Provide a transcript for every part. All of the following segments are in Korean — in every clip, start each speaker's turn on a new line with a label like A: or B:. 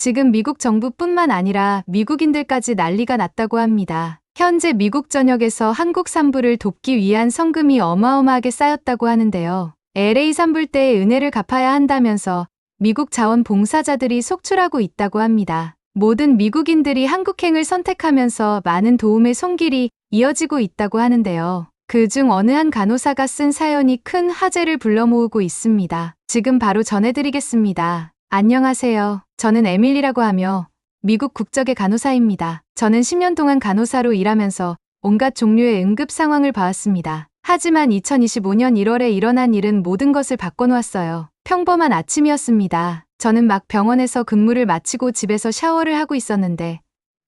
A: 지금 미국 정부뿐만 아니라 미국인들까지 난리가 났다고 합니다. 현재 미국 전역에서 한국 산부를 돕기 위한 성금이 어마어마하게 쌓였다고 하는데요. LA 산불때의 은혜를 갚아야 한다면서 미국 자원봉사자들이 속출하고 있다고 합니다. 모든 미국인들이 한국행을 선택하면서 많은 도움의 손길이 이어지고 있다고 하는데요. 그중 어느 한 간호사가 쓴 사연이 큰 화제를 불러 모으고 있습니다. 지금 바로 전해드리겠습니다. 안녕하세요. 저는 에밀리라고 하며 미국 국적의 간호사입니다. 저는 10년 동안 간호사로 일하면서 온갖 종류의 응급 상황을 봐왔습니다. 하지만 2025년 1월에 일어난 일은 모든 것을 바꿔놓았어요. 평범한 아침이었습니다. 저는 막 병원에서 근무를 마치고 집에서 샤워를 하고 있었는데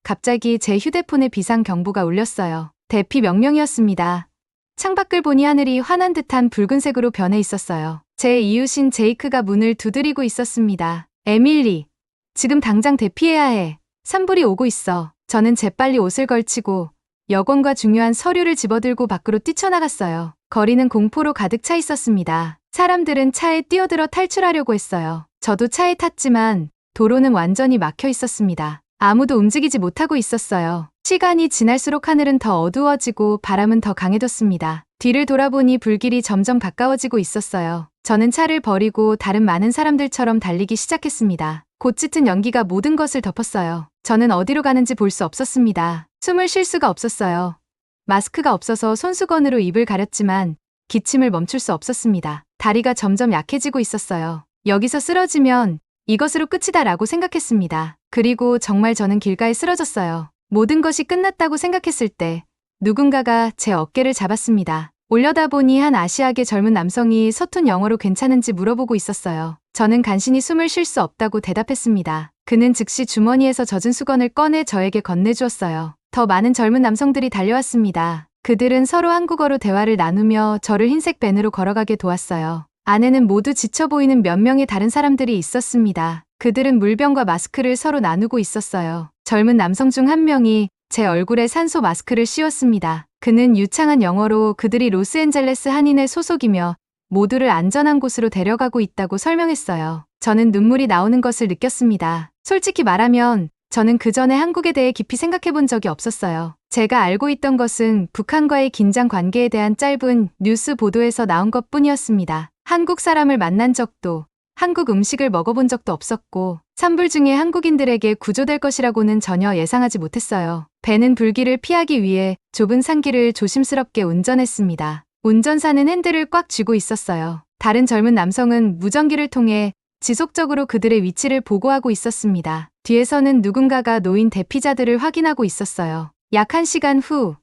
A: 갑자기 제 휴대폰에 비상 경보가 울렸어요. 대피 명령이었습니다. 창밖을 보니 하늘이 환한 듯한 붉은색으로 변해 있었어요. 제 이웃인 제이크가 문을 두드리고 있었습니다. 에밀리, 지금 당장 대피해야 해. 산불이 오고 있어. 저는 재빨리 옷을 걸치고 여권과 중요한 서류를 집어들고 밖으로 뛰쳐나갔어요. 거리는 공포로 가득 차 있었습니다. 사람들은 차에 뛰어들어 탈출하려고 했어요. 저도 차에 탔지만 도로는 완전히 막혀 있었습니다. 아무도 움직이지 못하고 있었어요. 시간이 지날수록 하늘은 더 어두워지고 바람은 더 강해졌습니다. 뒤를 돌아보니 불길이 점점 가까워지고 있었어요. 저는 차를 버리고 다른 많은 사람들처럼 달리기 시작했습니다. 곧 짙은 연기가 모든 것을 덮었어요. 저는 어디로 가는지 볼 수 없었습니다. 숨을 쉴 수가 없었어요. 마스크가 없어서 손수건으로 입을 가렸지만 기침을 멈출 수 없었습니다. 다리가 점점 약해지고 있었어요. 여기서 쓰러지면 이것으로 끝이다 라고 생각했습니다. 그리고 정말 저는 길가에 쓰러졌어요. 모든 것이 끝났다고 생각했을 때 누군가가 제 어깨를 잡았습니다. 올려다보니 한 아시아계 젊은 남성이 서툰 영어로 괜찮은지 물어보고 있었어요. 저는 간신히 숨을 쉴 수 없다고 대답했습니다. 그는 즉시 주머니에서 젖은 수건을 꺼내 저에게 건네주었어요. 더 많은 젊은 남성들이 달려왔습니다. 그들은 서로 한국어로 대화를 나누며 저를 흰색 밴으로 걸어가게 도왔어요. 안에는 모두 지쳐 보이는 몇 명의 다른 사람들이 있었습니다. 그들은 물병과 마스크를 서로 나누고 있었어요. 젊은 남성 중 한 명이 제 얼굴에 산소 마스크를 씌웠습니다. 그는 유창한 영어로 그들이 로스앤젤레스 한인의 소속이며 모두를 안전한 곳으로 데려가고 있다고 설명했어요. 저는 눈물이 나오는 것을 느꼈습니다. 솔직히 말하면 저는 그 전에 한국에 대해 깊이 생각해 본 적이 없었어요. 제가 알고 있던 것은 북한과의 긴장 관계에 대한 짧은 뉴스 보도에서 나온 것 뿐이었습니다. 한국 사람을 만난 적도, 한국 음식을 먹어본 적도 없었고, 산불 중에 한국인들에게 구조될 것이라고는 전혀 예상하지 못했어요. 배는 불길을 피하기 위해 좁은 산길을 조심스럽게 운전했습니다. 운전사는 핸들을 꽉 쥐고 있었어요. 다른 젊은 남성은 무전기를 통해 지속적으로 그들의 위치를 보고하고 있었습니다. 뒤에서는 누군가가 놓인 대피자들을 확인하고 있었어요. 약 1시간 후,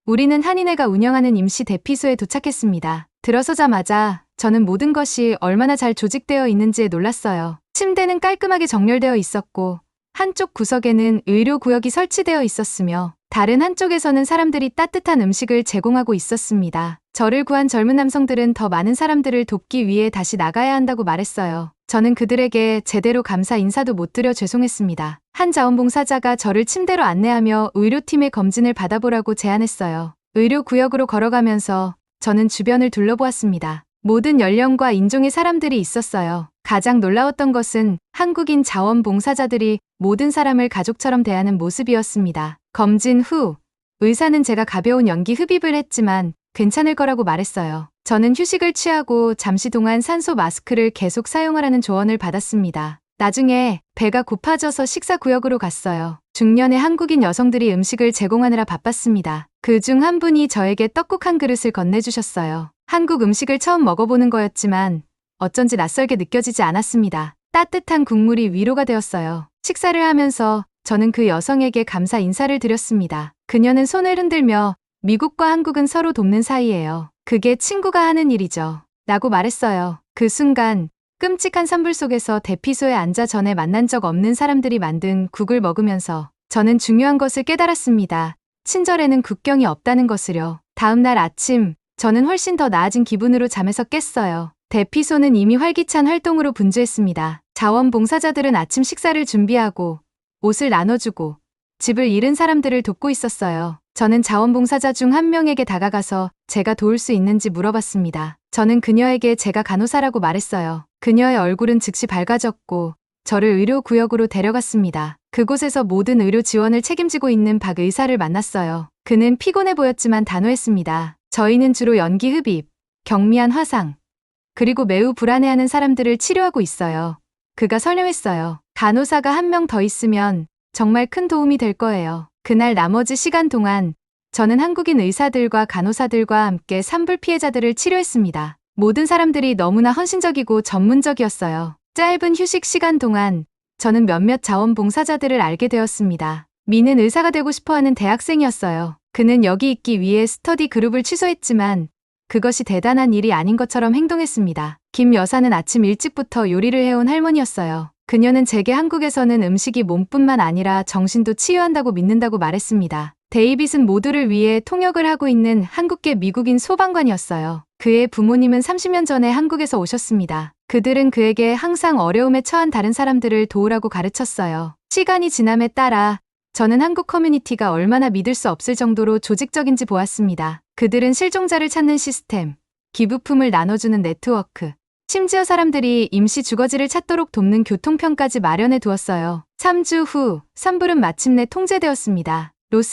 A: 우리는 한인회가 운영하는 임시 대피소에 도착했습니다. 들어서자마자 저는 모든 것이 얼마나 잘 조직되어 있는지에 놀랐어요. 침대는 깔끔하게 정렬되어 있었고 한쪽 구석에는 의료구역이 설치되어 있었으며 다른 한쪽에서는 사람들이 따뜻한 음식을 제공하고 있었습니다. 저를 구한 젊은 남성들은 더 많은 사람들을 돕기 위해 다시 나가야 한다고 말했어요. 저는 그들에게 제대로 감사 인사도 못 드려 죄송했습니다. 한 자원봉사자가 저를 침대로 안내하며 의료팀의 검진을 받아보라고 제안했어요. 의료구역으로 걸어가면서 저는 주변을 둘러보았습니다. 모든 연령과 인종의 사람들이 있었어요. 가장 놀라웠던 것은 한국인 자원봉사자들이 모든 사람을 가족처럼 대하는 모습이었습니다. 검진 후, 의사는 제가 가벼운 연기 흡입을 했지만 괜찮을 거라고 말했어요. 저는 휴식을 취하고 잠시 동안 산소 마스크를 계속 사용하라는 조언을 받았습니다. 나중에 배가 고파져서 식사구역으로 갔어요. 중년의 한국인 여성들이 음식을 제공하느라 바빴습니다. 그 중 한 분이 저에게 떡국 한 그릇을 건네주셨어요. 한국 음식을 처음 먹어보는 거였지만 어쩐지 낯설게 느껴지지 않았습니다. 따뜻한 국물이 위로가 되었어요. 식사를 하면서 저는 그 여성에게 감사 인사를 드렸습니다. 그녀는 손을 흔들며 미국과 한국은 서로 돕는 사이예요. 그게 친구가 하는 일이죠. 라고 말했어요. 그 순간 끔찍한 산불 속에서 대피소에 앉아 전에 만난 적 없는 사람들이 만든 국을 먹으면서 저는 중요한 것을 깨달았습니다. 친절에는 국경이 없다는 것을요. 다음 날 아침 저는 훨씬 더 나아진 기분으로 잠에서 깼어요. 대피소는 이미 활기찬 활동으로 분주했습니다. 자원봉사자들은 아침 식사를 준비하고 옷을 나눠주고 집을 잃은 사람들을 돕고 있었어요. 저는 자원봉사자 중 한 명에게 다가가서 제가 도울 수 있는지 물어봤습니다. 저는 그녀에게 제가 간호사라고 말했어요. 그녀의 얼굴은 즉시 밝아졌고 저를 의료구역으로 데려갔습니다. 그곳에서 모든 의료 지원을 책임지고 있는 박 의사를 만났어요. 그는 피곤해 보였지만 단호했습니다. 저희는 주로 연기 흡입, 경미한 화상, 그리고 매우 불안해하는 사람들을 치료하고 있어요. 그가 설명했어요. 간호사가 한 명 더 있으면 정말 큰 도움이 될 거예요. 그날 나머지 시간 동안 저는 한국인 의사들과 간호사들과 함께 산불 피해자들을 치료했습니다. 모든 사람들이 너무나 헌신적이고 전문적이었어요. 짧은 휴식 시간 동안 저는 몇몇 자원봉사자들을 알게 되었습니다. 미는 의사가 되고 싶어하는 대학생이었어요. 그는 여기 있기 위해 스터디 그룹을 취소했지만 그것이 대단한 일이 아닌 것처럼 행동했습니다. 김 여사는 아침 일찍부터 요리를 해온 할머니였어요. 그녀는 제게 한국에서는 음식이 몸뿐만 아니라 정신도 치유한다고 믿는다고 말했습니다. 데이빗은 모두를 위해 통역을 하고 있는 한국계 미국인 소방관이었어요. 그의 부모님은 30년 전에 한국에서 오셨습니다. 그들은 그에게 항상 어려움에 처한 다른 사람들을 도우라고 가르쳤어요. 시간이 지남에 따라 저는 한국 커뮤니티가 얼마나 믿을 수 없을 정도로 조직적인지 보았습니다. 그들은 실종자를 찾는 시스템, 기부품을 나눠주는 네트워크, 심지어 사람들이 임시 주거지를 찾도록 돕는 교통편까지 마련해 두었어요. 3주 후 산불은 마침내 통제되었습니다.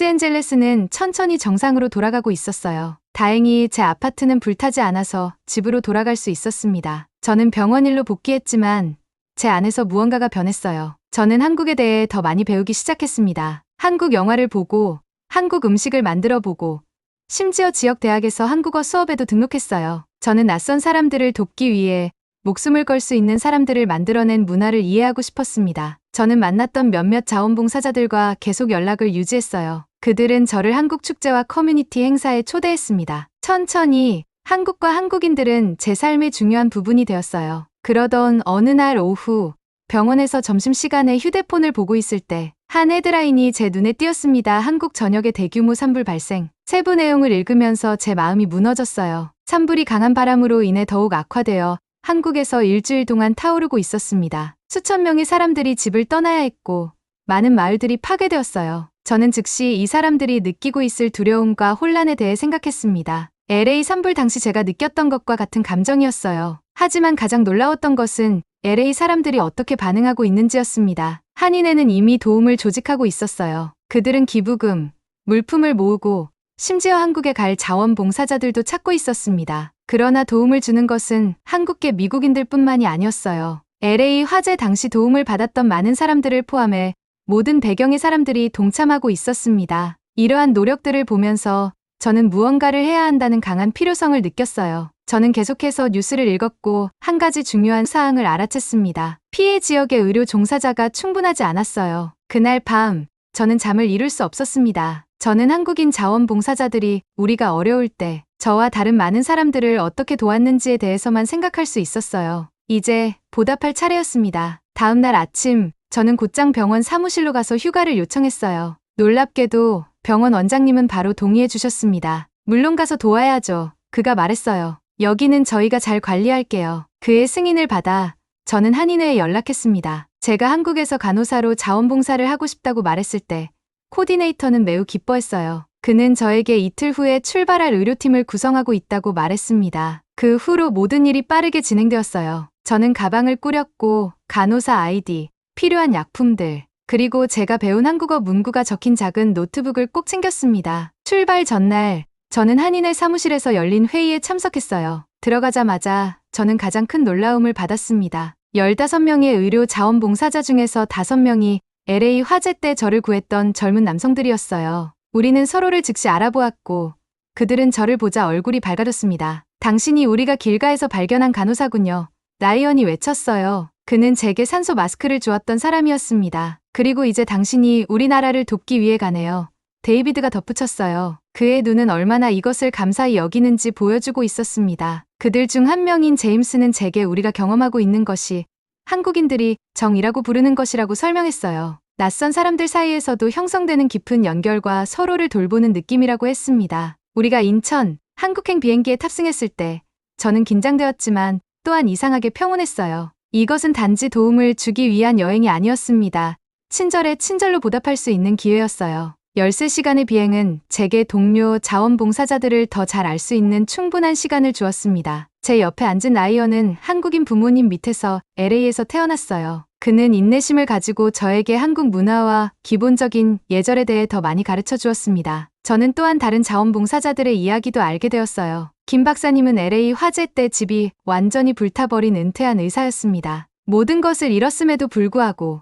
A: 로스앤젤레스는 천천히 정상으로 돌아가고 있었어요. 다행히 제 아파트는 불타지 않아서 집으로 돌아갈 수 있었습니다. 저는 병원 일로 복귀했지만 제 안에서 무언가가 변했어요. 저는 한국에 대해 더 많이 배우기 시작했습니다. 한국 영화를 보고, 한국 음식을 만들어 보고, 심지어 지역 대학에서 한국어 수업에도 등록했어요. 저는 낯선 사람들을 돕기 위해 목숨을 걸 수 있는 사람들을 만들어낸 문화를 이해하고 싶었습니다. 저는 만났던 몇몇 자원봉사자들과 계속 연락을 유지했어요. 그들은 저를 한국 축제와 커뮤니티 행사에 초대했습니다. 천천히 한국과 한국인들은 제 삶의 중요한 부분이 되었어요. 그러던 어느 날 오후 병원에서 점심시간에 휴대폰을 보고 있을 때 한 헤드라인이 제 눈에 띄었습니다. 한국 전역의 대규모 산불 발생. 세부 내용을 읽으면서 제 마음이 무너졌어요. 산불이 강한 바람으로 인해 더욱 악화되어 한국에서 일주일 동안 타오르고 있었습니다. 수천 명의 사람들이 집을 떠나야 했고 많은 마을들이 파괴되었어요. 저는 즉시 이 사람들이 느끼고 있을 두려움과 혼란에 대해 생각했습니다. LA 산불 당시 제가 느꼈던 것과 같은 감정이었어요. 하지만 가장 놀라웠던 것은 LA 사람들이 어떻게 반응하고 있는지였습니다. 한인회는 이미 도움을 조직하고 있었어요. 그들은 기부금, 물품을 모으고 심지어 한국에 갈 자원봉사자들도 찾고 있었습니다. 그러나 도움을 주는 것은 한국계 미국인들뿐만이 아니었어요. LA 화재 당시 도움을 받았던 많은 사람들을 포함해 모든 배경의 사람들이 동참하고 있었습니다. 이러한 노력들을 보면서 저는 무언가를 해야 한다는 강한 필요성을 느꼈어요. 저는 계속해서 뉴스를 읽었고 한 가지 중요한 사항을 알아챘습니다. 피해 지역의 의료 종사자가 충분하지 않았어요. 그날 밤 저는 잠을 이룰 수 없었습니다. 저는 한국인 자원봉사자들이 우리가 어려울 때 저와 다른 많은 사람들을 어떻게 도왔는지에 대해서만 생각할 수 있었어요. 이제 보답할 차례였습니다. 다음 날 아침 저는 곧장 병원 사무실로 가서 휴가를 요청했어요. 놀랍게도 병원 원장님은 바로 동의해 주셨습니다. 물론 가서 도와야죠. 그가 말했어요. 여기는 저희가 잘 관리할게요. 그의 승인을 받아 저는 한인회에 연락했습니다. 제가 한국에서 간호사로 자원봉사를 하고 싶다고 말했을 때 코디네이터는 매우 기뻐했어요. 그는 저에게 이틀 후에 출발할 의료팀을 구성하고 있다고 말했습니다. 그 후로 모든 일이 빠르게 진행되었어요. 저는 가방을 꾸렸고 간호사 아이디, 필요한 약품들, 그리고 제가 배운 한국어 문구가 적힌 작은 노트북을 꼭 챙겼습니다. 출발 전날 저는 한인회 사무실에서 열린 회의에 참석했어요. 들어가자마자 저는 가장 큰 놀라움을 받았습니다. 15명의 의료 자원봉사자 중에서 5명이 LA 화재 때 저를 구했던 젊은 남성들이었어요. 우리는 서로를 즉시 알아보았고 그들은 저를 보자 얼굴이 밝아졌습니다. 당신이 우리가 길가에서 발견한 간호사군요. 라이언이 외쳤어요. 그는 제게 산소 마스크를 주었던 사람이었습니다. 그리고 이제 당신이 우리나라를 돕기 위해 가네요. 데이비드가 덧붙였어요. 그의 눈은 얼마나 이것을 감사히 여기는지 보여주고 있었습니다. 그들 중 한 명인 제임스는 제게 우리가 경험하고 있는 것이 한국인들이 정이라고 부르는 것이라고 설명했어요. 낯선 사람들 사이에서도 형성되는 깊은 연결과 서로를 돌보는 느낌이라고 했습니다. 우리가 인천, 한국행 비행기에 탑승했을 때 저는 긴장되었지만 또한 이상하게 평온했어요. 이것은 단지 도움을 주기 위한 여행이 아니었습니다. 친절에 친절로 보답할 수 있는 기회였어요. 13시간의 비행은 제게 동료 자원봉사자들을 더 잘 알 수 있는 충분한 시간을 주었습니다. 제 옆에 앉은 라이언은 한국인 부모님 밑에서 LA에서 태어났어요. 그는 인내심을 가지고 저에게 한국 문화와 기본적인 예절에 대해 더 많이 가르쳐 주었습니다. 저는 또한 다른 자원봉사자들의 이야기도 알게 되었어요. 김 박사님은 LA 화재 때 집이 완전히 불타버린 은퇴한 의사였습니다. 모든 것을 잃었음에도 불구하고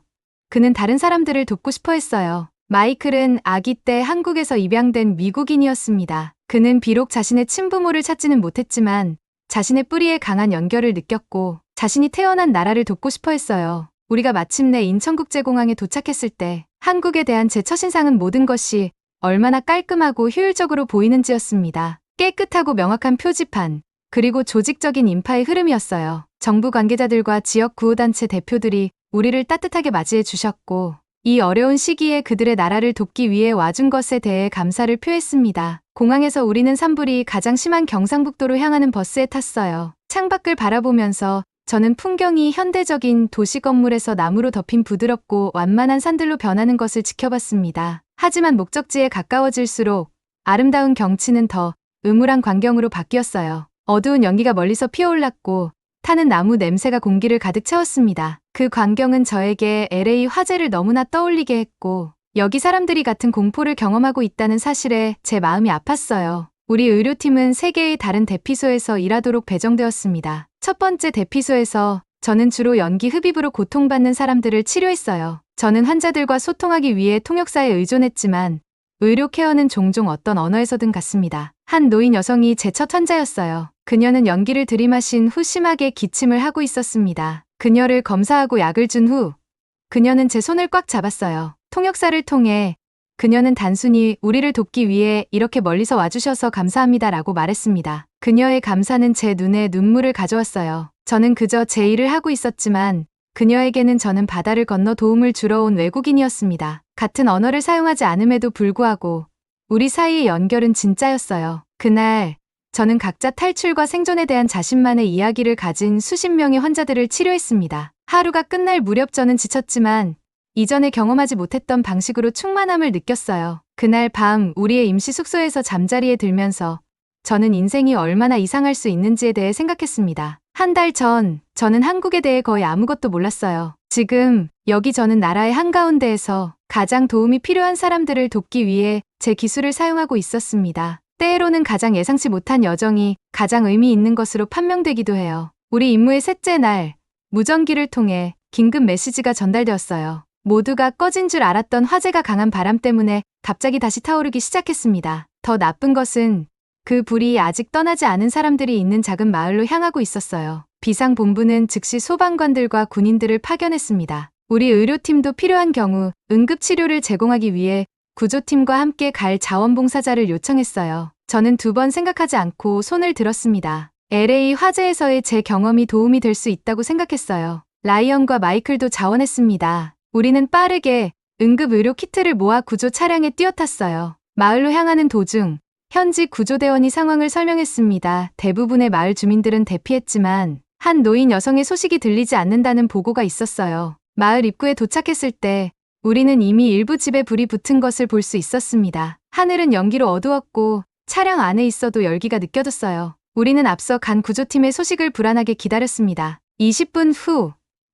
A: 그는 다른 사람들을 돕고 싶어 했어요. 마이클은 아기 때 한국에서 입양된 미국인이었습니다. 그는 비록 자신의 친부모를 찾지는 못했지만 자신의 뿌리에 강한 연결을 느꼈고 자신이 태어난 나라를 돕고 싶어 했어요. 우리가 마침내 인천국제공항에 도착했을 때 한국에 대한 제 첫인상은 모든 것이 얼마나 깔끔하고 효율적으로 보이는지였습니다. 깨끗하고 명확한 표지판, 그리고 조직적인 인파의 흐름이었어요. 정부 관계자들과 지역 구호단체 대표들이 우리를 따뜻하게 맞이해 주셨고 이 어려운 시기에 그들의 나라를 돕기 위해 와준 것에 대해 감사를 표했습니다. 공항에서 우리는 산불이 가장 심한 경상북도로 향하는 버스에 탔어요. 창밖을 바라보면서 저는 풍경이 현대적인 도시 건물에서 나무로 덮인 부드럽고 완만한 산들로 변하는 것을 지켜봤습니다. 하지만 목적지에 가까워질수록 아름다운 경치는 더 음울한 광경으로 바뀌었어요. 어두운 연기가 멀리서 피어올랐고 타는 나무 냄새가 공기를 가득 채웠습니다. 그 광경은 저에게 LA 화재를 너무나 떠올리게 했고 여기 사람들이 같은 공포를 경험하고 있다는 사실에 제 마음이 아팠어요. 우리 의료팀은 3개의 다른 대피소에서 일하도록 배정되었습니다. 첫 번째 대피소에서 저는 주로 연기 흡입으로 고통받는 사람들을 치료했어요. 저는 환자들과 소통하기 위해 통역사에 의존했지만 의료 케어는 종종 어떤 언어에서든 갔습니다. 한 노인 여성이 제 첫 환자였어요. 그녀는 연기를 들이마신 후 심하게 기침을 하고 있었습니다. 그녀를 검사하고 약을 준 후 그녀는 제 손을 꽉 잡았어요. 통역사를 통해 그녀는 단순히 우리를 돕기 위해 이렇게 멀리서 와주셔서 감사합니다라고 말했습니다. 그녀의 감사는 제 눈에 눈물을 가져왔어요. 저는 그저 제 일을 하고 있었지만 그녀에게는 저는 바다를 건너 도움을 주러 온 외국인이었습니다. 같은 언어를 사용하지 않음에도 불구하고 우리 사이의 연결은 진짜였어요. 그날 저는 각자 탈출과 생존에 대한 자신만의 이야기를 가진 수십 명의 환자들을 치료했습니다. 하루가 끝날 무렵 저는 지쳤지만 이전에 경험하지 못했던 방식으로 충만함을 느꼈어요. 그날 밤 우리의 임시 숙소에서 잠자리에 들면서 저는 인생이 얼마나 이상할 수 있는지에 대해 생각했습니다. 한 달 전 저는 한국에 대해 거의 아무것도 몰랐어요. 지금 여기 저는 나라의 한가운데에서 가장 도움이 필요한 사람들을 돕기 위해 제 기술을 사용하고 있었습니다. 때로는 가장 예상치 못한 여정이 가장 의미 있는 것으로 판명되기도 해요. 우리 임무의 셋째 날 무전기를 통해 긴급 메시지가 전달되었어요. 모두가 꺼진 줄 알았던 화재가 강한 바람 때문에 갑자기 다시 타오르기 시작했습니다. 더 나쁜 것은 그 불이 아직 떠나지 않은 사람들이 있는 작은 마을로 향하고 있었어요. 비상본부는 즉시 소방관들과 군인들을 파견했습니다. 우리 의료팀도 필요한 경우 응급치료를 제공하기 위해 구조팀과 함께 갈 자원봉사자를 요청했어요. 저는 2번 생각하지 않고 손을 들었습니다. LA 화재에서의 제 경험이 도움이 될 수 있다고 생각했어요. 라이언과 마이클도 자원했습니다. 우리는 빠르게 응급의료 키트를 모아 구조 차량에 뛰어탔어요. 마을로 향하는 도중 현지 구조대원이 상황을 설명했습니다. 대부분의 마을 주민들은 대피했지만 한 노인 여성의 소식이 들리지 않는다는 보고가 있었어요. 마을 입구에 도착했을 때 우리는 이미 일부 집에 불이 붙은 것을 볼 수 있었습니다. 하늘은 연기로 어두웠고 차량 안에 있어도 열기가 느껴졌어요. 우리는 앞서 간 구조팀의 소식을 불안하게 기다렸습니다. 20분 후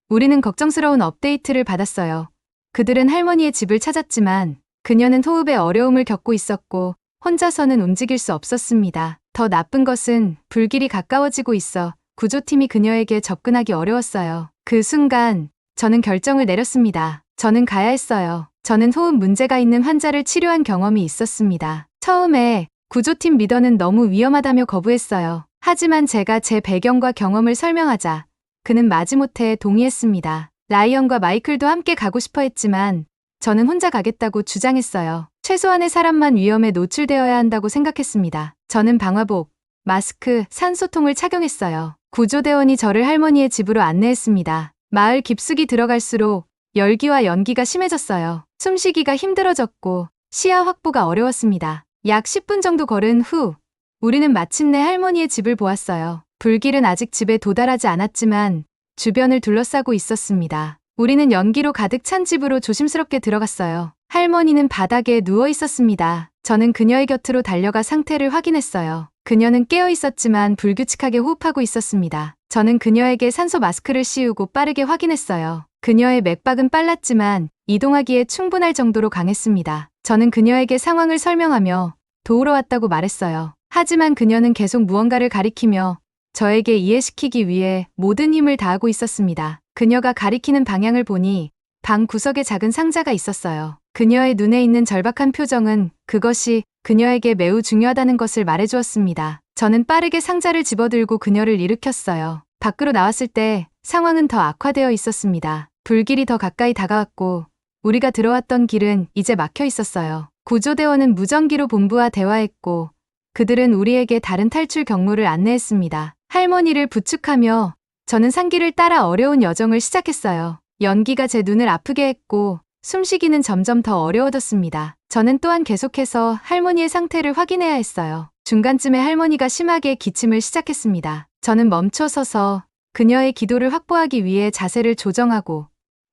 A: 우리는 걱정스러운 업데이트를 받았어요. 그들은 할머니의 집을 찾았지만 그녀는 호흡에 어려움을 겪고 있었고 혼자서는 움직일 수 없었습니다. 더 나쁜 것은 불길이 가까워지고 있어 구조팀이 그녀에게 접근하기 어려웠어요. 그 순간 저는 결정을 내렸습니다. 저는 가야 했어요. 저는 호흡 문제가 있는 환자를 치료한 경험이 있었습니다. 처음에 구조팀 리더는 너무 위험하다며 거부했어요. 하지만 제가 제 배경과 경험을 설명하자 그는 마지못해 동의했습니다. 라이언과 마이클도 함께 가고 싶어 했지만 저는 혼자 가겠다고 주장했어요. 최소한의 사람만 위험에 노출되어야 한다고 생각했습니다. 저는 방화복, 마스크, 산소통을 착용했어요. 구조대원이 저를 할머니의 집으로 안내했습니다. 마을 깊숙이 들어갈수록 열기와 연기가 심해졌어요. 숨쉬기가 힘들어졌고 시야 확보가 어려웠습니다. 약 10분 정도 걸은 후 우리는 마침내 할머니의 집을 보았어요. 불길은 아직 집에 도달하지 않았지만 주변을 둘러싸고 있었습니다. 우리는 연기로 가득 찬 집으로 조심스럽게 들어갔어요. 할머니는 바닥에 누워 있었습니다. 저는 그녀의 곁으로 달려가 상태를 확인했어요. 그녀는 깨어 있었지만 불규칙하게 호흡하고 있었습니다. 저는 그녀에게 산소 마스크를 씌우고 빠르게 확인했어요. 그녀의 맥박은 빨랐지만 이동하기에 충분할 정도로 강했습니다. 저는 그녀에게 상황을 설명하며 도우러 왔다고 말했어요. 하지만 그녀는 계속 무언가를 가리키며 저에게 이해시키기 위해 모든 힘을 다하고 있었습니다. 그녀가 가리키는 방향을 보니 방 구석에 작은 상자가 있었어요. 그녀의 눈에 있는 절박한 표정은 그것이 그녀에게 매우 중요하다는 것을 말해주었습니다. 저는 빠르게 상자를 집어들고 그녀를 일으켰어요. 밖으로 나왔을 때 상황은 더 악화되어 있었습니다. 불길이 더 가까이 다가왔고 우리가 들어왔던 길은 이제 막혀 있었어요. 구조대원은 무전기로 본부와 대화했고 그들은 우리에게 다른 탈출 경로를 안내했습니다. 할머니를 부축하며 저는 산길을 따라 어려운 여정을 시작했어요. 연기가 제 눈을 아프게 했고 숨쉬기는 점점 더 어려워졌습니다. 저는 또한 계속해서 할머니의 상태를 확인해야 했어요. 중간쯤에 할머니가 심하게 기침을 시작했습니다. 저는 멈춰서서 그녀의 기도를 확보하기 위해 자세를 조정하고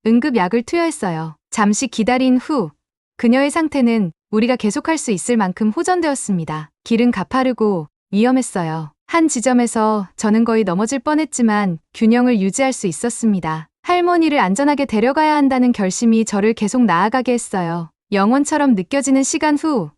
A: 응급약을 투여했어요. 잠시 기다린 후 그녀의 상태는 우리가 계속할 수 있을 만큼 호전되었습니다. 길은 가파르고 위험했어요. 한 지점에서 저는 거의 넘어질 뻔했지만 균형을 유지할 수 있었습니다. 할머니를 안전하게 데려가야 한다는 결심이 저를 계속 나아가게 했어요. 영원처럼 느껴지는 시간 후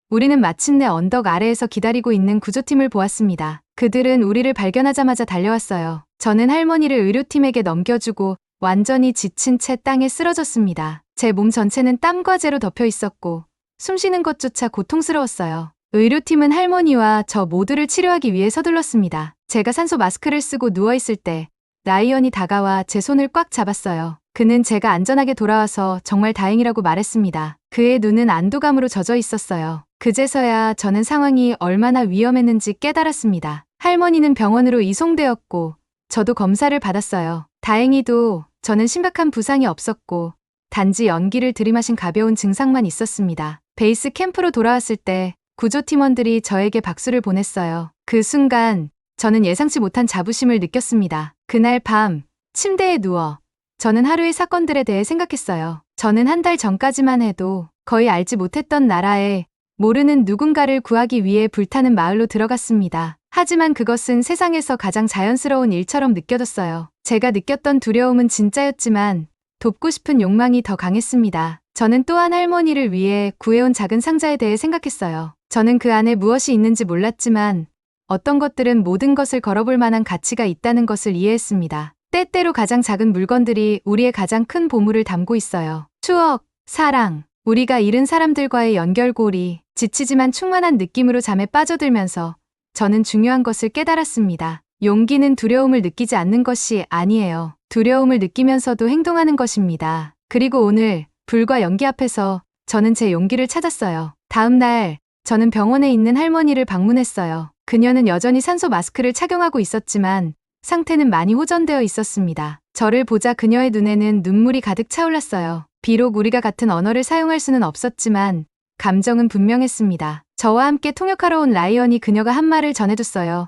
A: 우리는 마침내 언덕 아래에서 기다리고 있는 구조팀을 보았습니다. 그들은 우리를 발견하자마자 달려왔어요. 저는 할머니를 의료팀에게 넘겨주고 완전히 지친 채 땅에 쓰러졌습니다. 제 몸 전체는 땀과 재로 덮여 있었고 숨쉬는 것조차 고통스러웠어요. 의료팀은 할머니와 저 모두를 치료하기 위해 서둘렀습니다. 제가 산소 마스크를 쓰고 누워있을 때 라이언이 다가와 제 손을 꽉 잡았어요. 그는 제가 안전하게 돌아와서 정말 다행이라고 말했습니다. 그의 눈은 안도감으로 젖어 있었어요. 그제서야 저는 상황이 얼마나 위험했는지 깨달았습니다. 할머니는 병원으로 이송되었고 저도 검사를 받았어요. 다행히도 저는 심각한 부상이 없었고 단지 연기를 들이마신 가벼운 증상만 있었습니다. 베이스 캠프로 돌아왔을 때 구조팀원들이 저에게 박수를 보냈어요. 그 순간 저는 예상치 못한 자부심을 느꼈습니다. 그날 밤 침대에 누워 저는 하루의 사건들에 대해 생각했어요. 저는 한 달 전까지만 해도 거의 알지 못했던 나라에 모르는 누군가를 구하기 위해 불타는 마을로 들어갔습니다. 하지만 그것은 세상에서 가장 자연스러운 일처럼 느껴졌어요. 제가 느꼈던 두려움은 진짜였지만 돕고 싶은 욕망이 더 강했습니다. 저는 또한 할머니를 위해 구해온 작은 상자에 대해 생각했어요. 저는 그 안에 무엇이 있는지 몰랐지만 어떤 것들은 모든 것을 걸어볼 만한 가치가 있다는 것을 이해했습니다. 때때로 가장 작은 물건들이 우리의 가장 큰 보물을 담고 있어요. 추억, 사랑, 우리가 잃은 사람들과의 연결고리, 지치지만 충만한 느낌으로 잠에 빠져들면서 저는 중요한 것을 깨달았습니다. 용기는 두려움을 느끼지 않는 것이 아니에요. 두려움을 느끼면서도 행동하는 것입니다. 그리고 오늘 불과 연기 앞에서 저는 제 용기를 찾았어요. 다음 날 저는 병원에 있는 할머니를 방문했어요. 그녀는 여전히 산소 마스크를 착용하고 있었지만 상태는 많이 호전되어 있었습니다. 저를 보자 그녀의 눈에는 눈물이 가득 차올랐어요. 비록 우리가 같은 언어를 사용할 수는 없었지만 감정은 분명했습니다. 저와 함께 통역하러 온 라이언이 그녀가 한 말을 전해줬어요.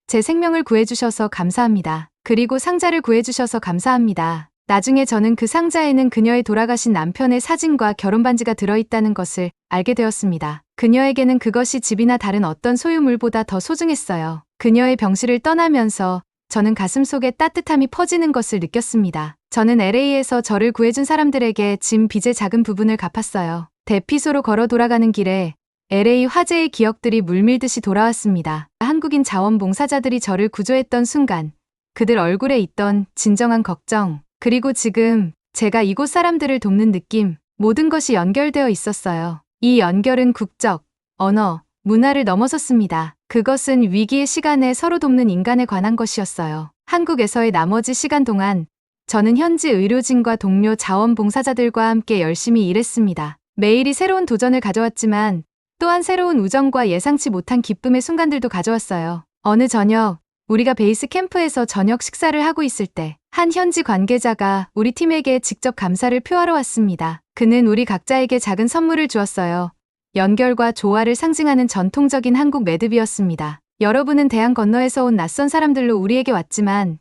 A: 제 생명을 구해주셔서 감사합니다. 그리고 상자를 구해주셔서 감사합니다. 나중에 저는 그 상자에는 그녀의 돌아가신 남편의 사진과 결혼반지가 들어있다는 것을 알게 되었습니다. 그녀에게는 그것이 집이나 다른 어떤 소유물보다 더 소중했어요. 그녀의 병실을 떠나면서 저는 가슴속에 따뜻함이 퍼지는 것을 느꼈습니다. 저는 LA에서 저를 구해준 사람들에게 짐 빚의 작은 부분을 갚았어요. 대피소로 걸어 돌아가는 길에 LA 화재의 기억들이 물밀듯이 돌아왔습니다. 한국인 자원봉사자들이 저를 구조했던 순간, 그들 얼굴에 있던 진정한 걱정, 그리고 지금 제가 이곳 사람들을 돕는 느낌, 모든 것이 연결되어 있었어요. 이 연결은 국적, 언어, 문화를 넘어섰습니다. 그것은 위기의 시간에 서로 돕는 인간에 관한 것이었어요. 한국에서의 나머지 시간 동안 저는 현지 의료진과 동료 자원봉사자들과 함께 열심히 일했습니다. 매일이 새로운 도전을 가져왔지만 또한 새로운 우정과 예상치 못한 기쁨의 순간들도 가져왔어요. 어느 저녁, 우리가 베이스 캠프에서 저녁 식사를 하고 있을 때 한 현지 관계자가 우리 팀에게 직접 감사를 표하러 왔습니다. 그는 우리 각자에게 작은 선물을 주었어요. 연결과 조화를 상징하는 전통적인 한국 매듭이었습니다. 여러분은 대양 건너에서 온 낯선 사람들로 우리에게 왔지만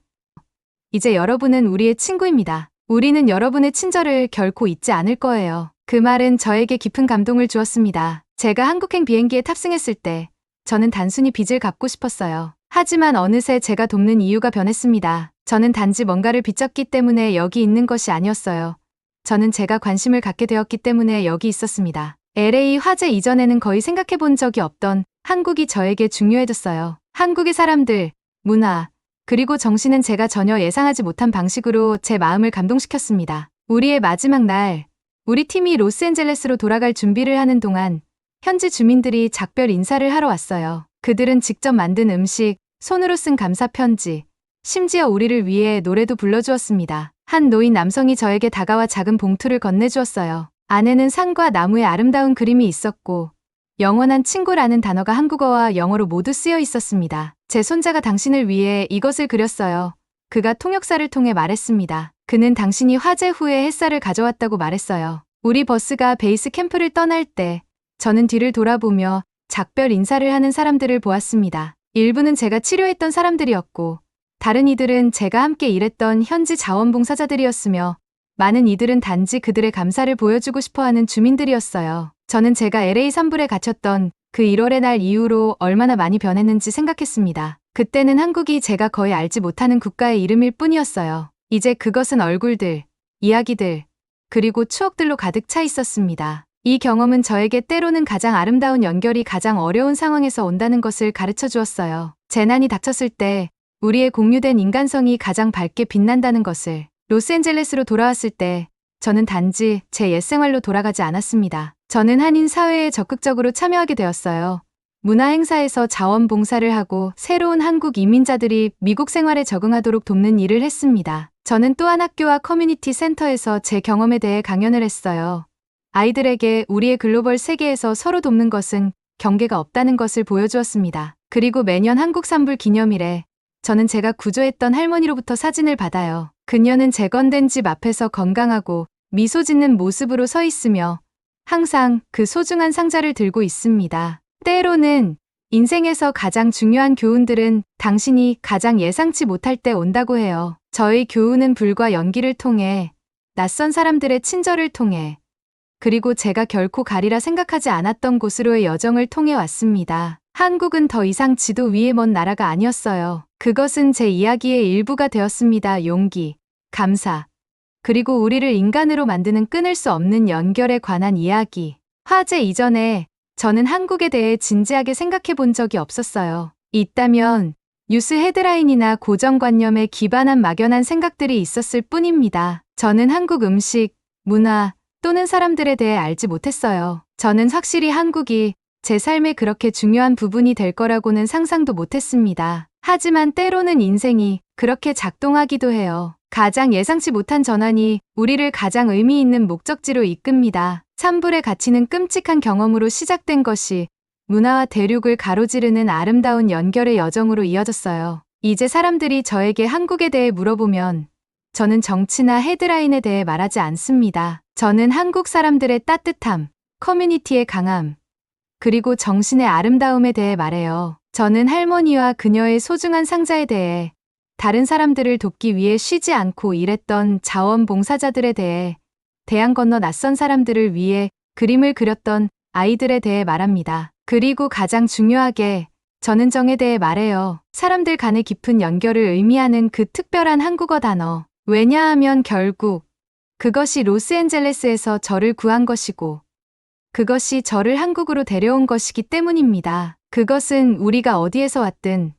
A: 이제 여러분은 우리의 친구입니다. 우리는 여러분의 친절을 결코 잊지 않을 거예요. 그 말은 저에게 깊은 감동을 주었습니다. 제가 한국행 비행기에 탑승했을 때 저는 단순히 빚을 갚고 싶었어요. 하지만 어느새 제가 돕는 이유가 변했습니다. 저는 단지 뭔가를 빚졌기 때문에 여기 있는 것이 아니었어요. 저는 제가 관심을 갖게 되었기 때문에 여기 있었습니다. LA 화재 이전에는 거의 생각해 본 적이 없던 한국이 저에게 중요해졌어요. 한국의 사람들, 문화, 그리고 정신은 제가 전혀 예상하지 못한 방식으로 제 마음을 감동시켰습니다. 우리의 마지막 날, 우리 팀이 로스앤젤레스로 돌아갈 준비를 하는 동안 현지 주민들이 작별 인사를 하러 왔어요. 그들은 직접 만든 음식, 손으로 쓴 감사 편지, 심지어 우리를 위해 노래도 불러주었습니다. 한 노인 남성이 저에게 다가와 작은 봉투를 건네주었어요. 안에는 산과 나무의 아름다운 그림이 있었고 영원한 친구라는 단어가 한국어와 영어로 모두 쓰여 있었습니다. 제 손자가 당신을 위해 이것을 그렸어요. 그가 통역사를 통해 말했습니다. 그는 당신이 화재 후에 햇살을 가져왔다고 말했어요. 우리 버스가 베이스 캠프를 떠날 때 저는 뒤를 돌아보며 작별 인사를 하는 사람들을 보았습니다. 일부는 제가 치료했던 사람들이었고 다른 이들은 제가 함께 일했던 현지 자원봉사자들이었으며 많은 이들은 단지 그들의 감사를 보여주고 싶어하는 주민들이었어요. 저는 제가 LA 산불에 갇혔던 그 1월의 날 이후로 얼마나 많이 변했는지 생각했습니다. 그때는 한국이 제가 거의 알지 못하는 국가의 이름일 뿐이었어요. 이제 그것은 얼굴들, 이야기들, 그리고 추억들로 가득 차 있었습니다. 이 경험은 저에게 때로는 가장 아름다운 연결이 가장 어려운 상황에서 온다는 것을 가르쳐 주었어요. 재난이 닥쳤을 때 우리의 공유된 인간성이 가장 밝게 빛난다는 것을. 로스앤젤레스로 돌아왔을 때 저는 단지 제 옛 생활로 돌아가지 않았습니다. 저는 한인 사회에 적극적으로 참여하게 되었어요. 문화 행사에서 자원봉사를 하고 새로운 한국 이민자들이 미국 생활에 적응하도록 돕는 일을 했습니다. 저는 또한 학교와 커뮤니티 센터에서 제 경험에 대해 강연을 했어요. 아이들에게 우리의 글로벌 세계에서 서로 돕는 것은 경계가 없다는 것을 보여주었습니다. 그리고 매년 한국 산불 기념일에 저는 제가 구조했던 할머니로부터 사진을 받아요. 그녀는 재건된 집 앞에서 건강하고 미소 짓는 모습으로 서 있으며 항상 그 소중한 상자를 들고 있습니다. 때로는 인생에서 가장 중요한 교훈들은 당신이 가장 예상치 못할 때 온다고 해요. 저의 교훈은 불과 연기를 통해, 낯선 사람들의 친절을 통해, 그리고 제가 결코 가리라 생각하지 않았던 곳으로의 여정을 통해 왔습니다. 한국은 더 이상 지도 위에 먼 나라가 아니었어요. 그것은 제 이야기의 일부가 되었습니다. 용기, 감사, 그리고 우리를 인간으로 만드는 끊을 수 없는 연결에 관한 이야기. 화재 이전에 저는 한국에 대해 진지하게 생각해 본 적이 없었어요. 있다면 뉴스 헤드라인이나 고정관념에 기반한 막연한 생각들이 있었을 뿐입니다. 저는 한국 음식, 문화 또는 사람들에 대해 알지 못했어요. 저는 확실히 한국이 제 삶에 그렇게 중요한 부분이 될 거라고는 상상도 못했습니다. 하지만 때로는 인생이 그렇게 작동하기도 해요. 가장 예상치 못한 전환이 우리를 가장 의미 있는 목적지로 이끕니다. 산불에 갇히는 끔찍한 경험으로 시작된 것이 문화와 대륙을 가로지르는 아름다운 연결의 여정으로 이어졌어요. 이제 사람들이 저에게 한국에 대해 물어보면 저는 정치나 헤드라인에 대해 말하지 않습니다. 저는 한국 사람들의 따뜻함, 커뮤니티의 강함, 그리고 정신의 아름다움에 대해 말해요. 저는 할머니와 그녀의 소중한 상자에 대해, 다른 사람들을 돕기 위해 쉬지 않고 일했던 자원봉사자들에 대해, 대양 건너 낯선 사람들을 위해 그림을 그렸던 아이들에 대해 말합니다. 그리고 가장 중요하게 저는 정에 대해 말해요. 사람들 간의 깊은 연결을 의미하는 그 특별한 한국어 단어. 왜냐하면 결국 그것이 로스앤젤레스에서 저를 구한 것이고 그것이 저를 한국으로 데려온 것이기 때문입니다. 그것은 우리가 어디에서 왔든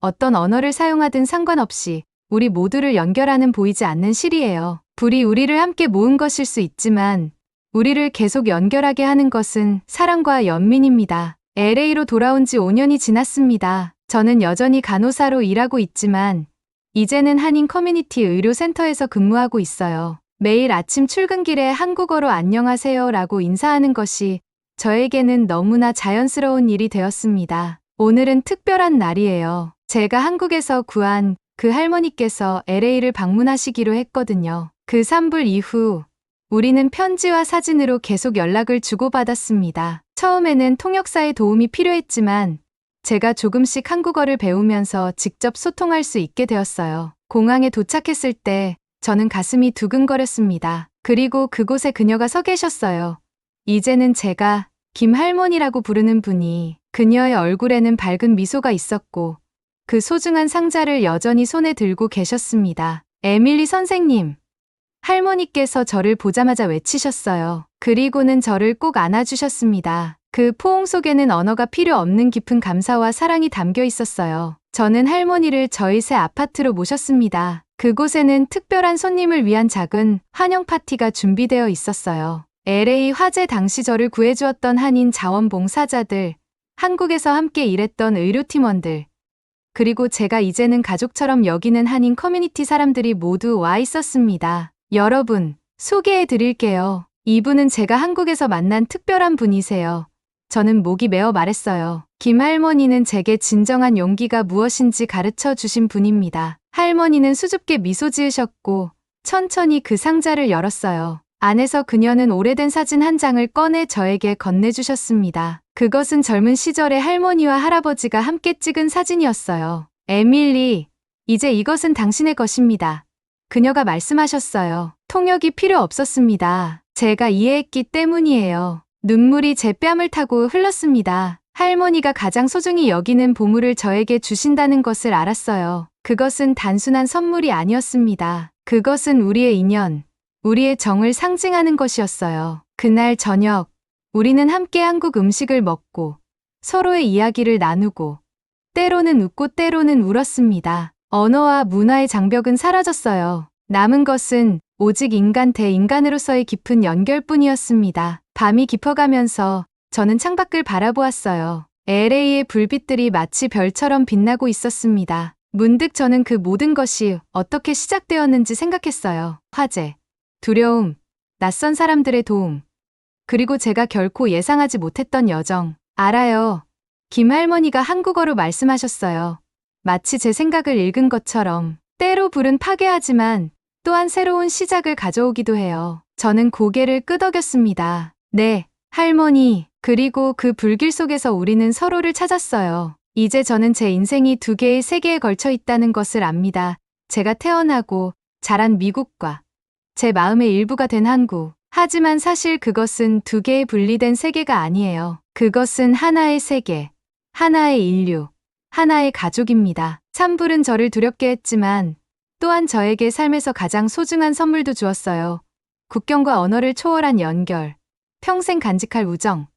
A: 어떤 언어를 사용하든 상관없이 우리 모두를 연결하는 보이지 않는 실이에요. 불이 우리를 함께 모은 것일 수 있지만 우리를 계속 연결하게 하는 것은 사랑과 연민입니다. LA로 돌아온 지 5년이 지났습니다. 저는 여전히 간호사로 일하고 있지만 이제는 한인 커뮤니티 의료센터에서 근무하고 있어요. 매일 아침 출근길에 한국어로 안녕하세요 라고 인사하는 것이 저에게는 너무나 자연스러운 일이 되었습니다. 오늘은 특별한 날이에요. 제가 한국에서 구한 그 할머니께서 LA를 방문하시기로 했거든요. 그 산불 이후 우리는 편지와 사진으로 계속 연락을 주고받았습니다. 처음에는 통역사의 도움이 필요했지만 제가 조금씩 한국어를 배우면서 직접 소통할 수 있게 되었어요. 공항에 도착했을 때 저는 가슴이 두근거렸습니다. 그리고 그곳에 그녀가 서 계셨어요. 이제는 제가 김할머니라고 부르는 분이, 그녀의 얼굴에는 밝은 미소가 있었고 그 소중한 상자를 여전히 손에 들고 계셨습니다. 에밀리 선생님. 할머니께서 저를 보자마자 외치셨어요. 그리고는 저를 꼭 안아주셨습니다. 그 포옹 속에는 언어가 필요 없는 깊은 감사와 사랑이 담겨 있었어요. 저는 할머니를 저희 새 아파트로 모셨습니다. 그곳에는 특별한 손님을 위한 작은 환영 파티가 준비되어 있었어요. LA 화재 당시 저를 구해주었던 한인 자원봉사자들, 한국에서 함께 일했던 의료팀원들, 그리고 제가 이제는 가족처럼 여기는 한인 커뮤니티 사람들이 모두 와 있었습니다. 여러분, 소개해 드릴게요. 이분은 제가 한국에서 만난 특별한 분이세요. 저는 목이 메어 말했어요. 김 할머니는 제게 진정한 용기가 무엇인지 가르쳐 주신 분입니다. 할머니는 수줍게 미소 지으셨고 천천히 그 상자를 열었어요. 안에서 그녀는 오래된 사진 한 장을 꺼내 저에게 건네주셨습니다. 그것은 젊은 시절의 할머니와 할아버지가 함께 찍은 사진이었어요. 에밀리, 이제 이것은 당신의 것입니다. 그녀가 말씀하셨어요. 통역이 필요 없었습니다. 제가 이해했기 때문이에요. 눈물이 제 뺨을 타고 흘렀습니다. 할머니가 가장 소중히 여기는 보물을 저에게 주신다는 것을 알았어요. 그것은 단순한 선물이 아니었습니다. 그것은 우리의 인연, 우리의 정을 상징하는 것이었어요. 그날 저녁, 우리는 함께 한국 음식을 먹고 서로의 이야기를 나누고 때로는 웃고 때로는 울었습니다. 언어와 문화의 장벽은 사라졌어요. 남은 것은 오직 인간 대 인간으로서의 깊은 연결뿐이었습니다. 밤이 깊어가면서 저는 창밖을 바라보았어요. LA의 불빛들이 마치 별처럼 빛나고 있었습니다. 문득 저는 그 모든 것이 어떻게 시작되었는지 생각했어요. 화재, 두려움, 낯선 사람들의 도움, 그리고 제가 결코 예상하지 못했던 여정. 알아요. 김 할머니가 한국어로 말씀하셨어요. 마치 제 생각을 읽은 것처럼. 때로 불은 파괴하지만 또한 새로운 시작을 가져오기도 해요. 저는 고개를 끄덕였습니다. 네, 할머니. 그리고 그 불길 속에서 우리는 서로를 찾았어요. 이제 저는 제 인생이 두 개의 세계에 걸쳐 있다는 것을 압니다. 제가 태어나고 자란 미국과 제 마음의 일부가 된 한국. 하지만 사실 그것은 두 개의 분리된 세계가 아니에요. 그것은 하나의 세계, 하나의 인류, 하나의 가족입니다. 산불은 저를 두렵게 했지만 또한 저에게 삶에서 가장 소중한 선물도 주었어요. 국경과 언어를 초월한 연결, 평생 간직할 우정,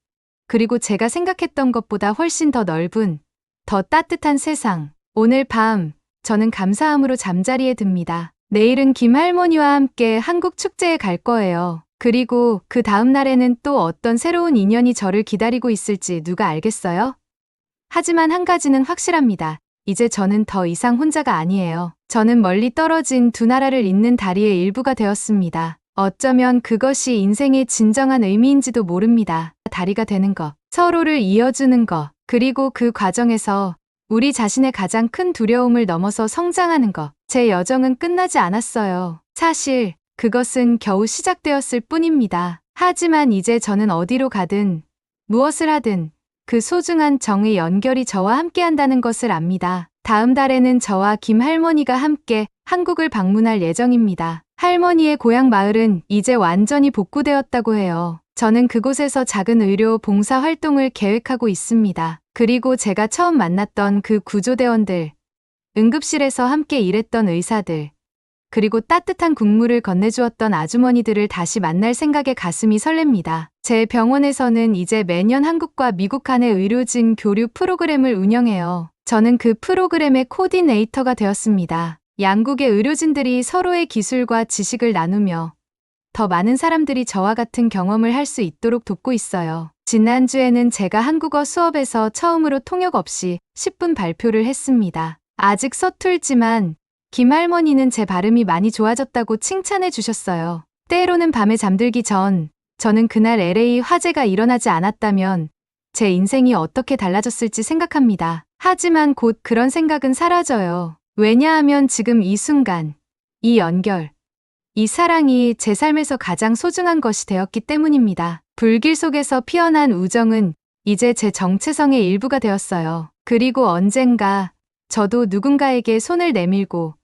A: 그리고 제가 생각했던 것보다 훨씬 더 넓은, 더 따뜻한 세상. 오늘 밤, 저는 감사함으로 잠자리에 듭니다. 내일은 김 할머니와 함께 한국 축제에 갈 거예요. 그리고 그 다음 날에는 또 어떤 새로운 인연이 저를 기다리고 있을지 누가 알겠어요? 하지만 한 가지는 확실합니다. 이제 저는 더 이상 혼자가 아니에요. 저는 멀리 떨어진 두 나라를 잇는 다리의 일부가 되었습니다. 어쩌면 그것이 인생의 진정한 의미인지도 모릅니다. 다리가 되는 것, 서로를 이어주는 것, 그리고 그 과정에서 우리 자신의 가장 큰 두려움을 넘어서 성장하는 것. 제 여정은 끝나지 않았어요. 사실 그것은 겨우 시작되었을 뿐입니다. 하지만 이제 저는 어디로 가든 무엇을 하든 그 소중한 정의 연결이 저와 함께한다는 것을 압니다. 다음 달에는 저와 김 할머니가 함께 한국을 방문할 예정입니다. 할머니의 고향 마을은 이제 완전히 복구되었다고 해요. 저는 그곳에서 작은 의료 봉사 활동을 계획하고 있습니다. 그리고 제가 처음 만났던 그 구조대원들, 응급실에서 함께 일했던 의사들, 그리고 따뜻한 국물을 건네주었던 아주머니들을 다시 만날 생각에 가슴이 설렙니다. 제 병원에서는 이제 매년 한국과 미국 간의 의료진 교류 프로그램을 운영해요. 저는 그 프로그램의 코디네이터가 되었습니다. 양국의 의료진들이 서로의 기술과 지식을 나누며 더 많은 사람들이 저와 같은 경험을 할 수 있도록 돕고 있어요. 지난주에는 제가 한국어 수업에서 처음으로 통역 없이 10분 발표를 했습니다. 아직 서툴지만 김 할머니는 제 발음이 많이 좋아졌다고 칭찬해 주셨어요. 때로는 밤에 잠들기 전, 저는 그날 LA 화재가 일어나지 않았다면 제 인생이 어떻게 달라졌을지 생각합니다. 하지만 곧 그런 생각은 사라져요. 왜냐하면 지금 이 순간, 이 연결, 이 사랑이 제 삶에서 가장 소중한 것이 되었기 때문입니다. 불길 속에서 피어난 우정은 이제 제 정체성의 일부가 되었어요. 그리고 언젠가 저도 누군가에게 손을 내밀고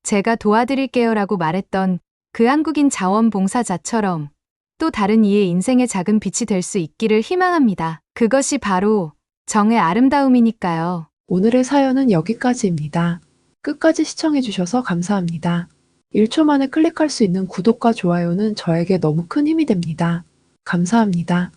A: 제가 도와드릴게요라고 말했던 그 한국인 자원봉사자처럼 또 다른 이의 인생의 작은 빛이 될 수 있기를 희망합니다. 그것이 바로 정의 아름다움이니까요.
B: 오늘의 사연은 여기까지입니다. 끝까지 시청해주셔서 감사합니다. 1초 만에 클릭할 수 있는 구독과 좋아요는 저에게 너무 큰 힘이 됩니다. 감사합니다.